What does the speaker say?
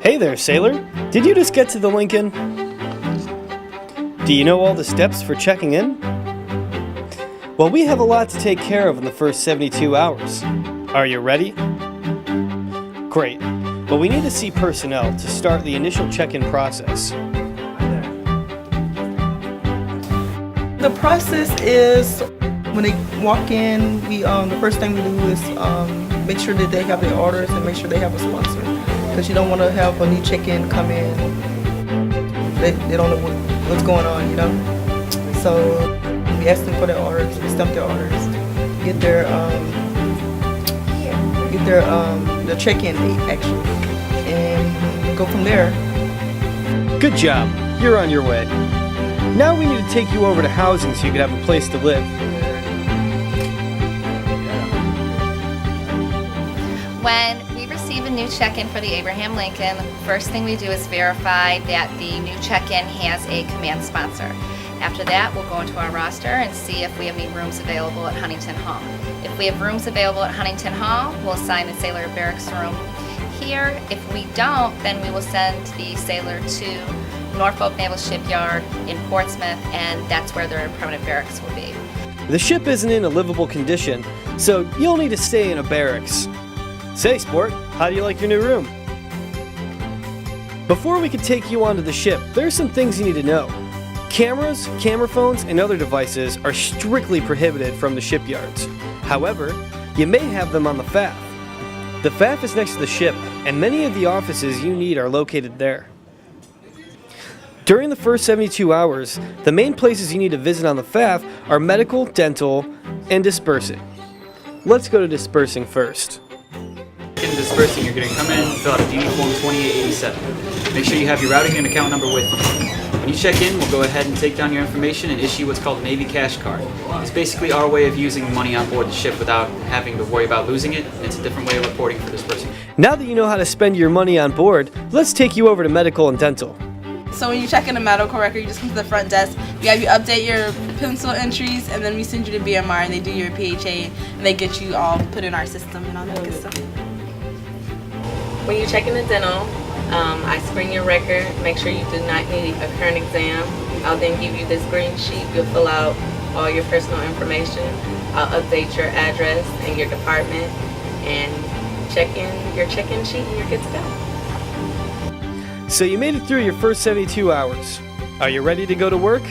Hey there, sailor. Did you just get to the Lincoln? Do you know all the steps for checking in? Well, we have a lot to take care of in the first 72 hours. Are you ready? Great. Well, we need to see personnel to start the initial check-in process. The process is when they walk in, the first thing we do is make sure that they have their orders and make sure they have a sponsor. Because you don't want to have a new check-in come in. They don't know what's going on, you know. So we ask them for their orders, we stamp their orders, get their check-in date actually, and go from there. Good job. You're on your way. Now we need to take you over to housing so you can have a place to live. When we receive a new check-in for the Abraham Lincoln, the first thing we do is verify that the new check-in has a command sponsor. After that, we'll go into our roster and see if we have any rooms available at Huntington Hall. If we have rooms available at Huntington Hall, we'll assign the sailor a barracks room here. If we don't, then we will send the sailor to Norfolk Naval Shipyard in Portsmouth, and that's where their permanent barracks will be. The ship isn't in a livable condition, so you'll need to stay in a barracks. Say, sport, how do you like your new room? Before we can take you onto the ship, there's some things you need to know. Cameras, camera phones, and other devices are strictly prohibited from the shipyards. However, you may have them on the FAF. The FAF is next to the ship, and many of the offices you need are located there. During the first 72 hours, the main places you need to visit on the FAF are medical, dental, and dispersing. Let's go to dispersing first. In dispersing, you're going to come in and fill out a DD form 2887. Make sure you have your routing and account number with you. When you check in, we'll go ahead and take down your information and issue what's called a Navy Cash Card. It's basically our way of using money on board the ship without having to worry about losing it. It's a different way of reporting for dispersing. Now that you know how to spend your money on board, let's take you over to medical and dental. So when you check in a medical record, you just come to the front desk. We have you update your pencil entries, and then we send you to BMR, and they do your PHA, and they get you all put in our system and all that good stuff. When you check in the dental, I screen your record, make sure you do not need a current exam. I'll then give you this green sheet. You'll fill out all your personal information. I'll update your address and your department, and check in your check-in sheet, and you're good to go. So you made it through your first 72 hours. Are you ready to go to work?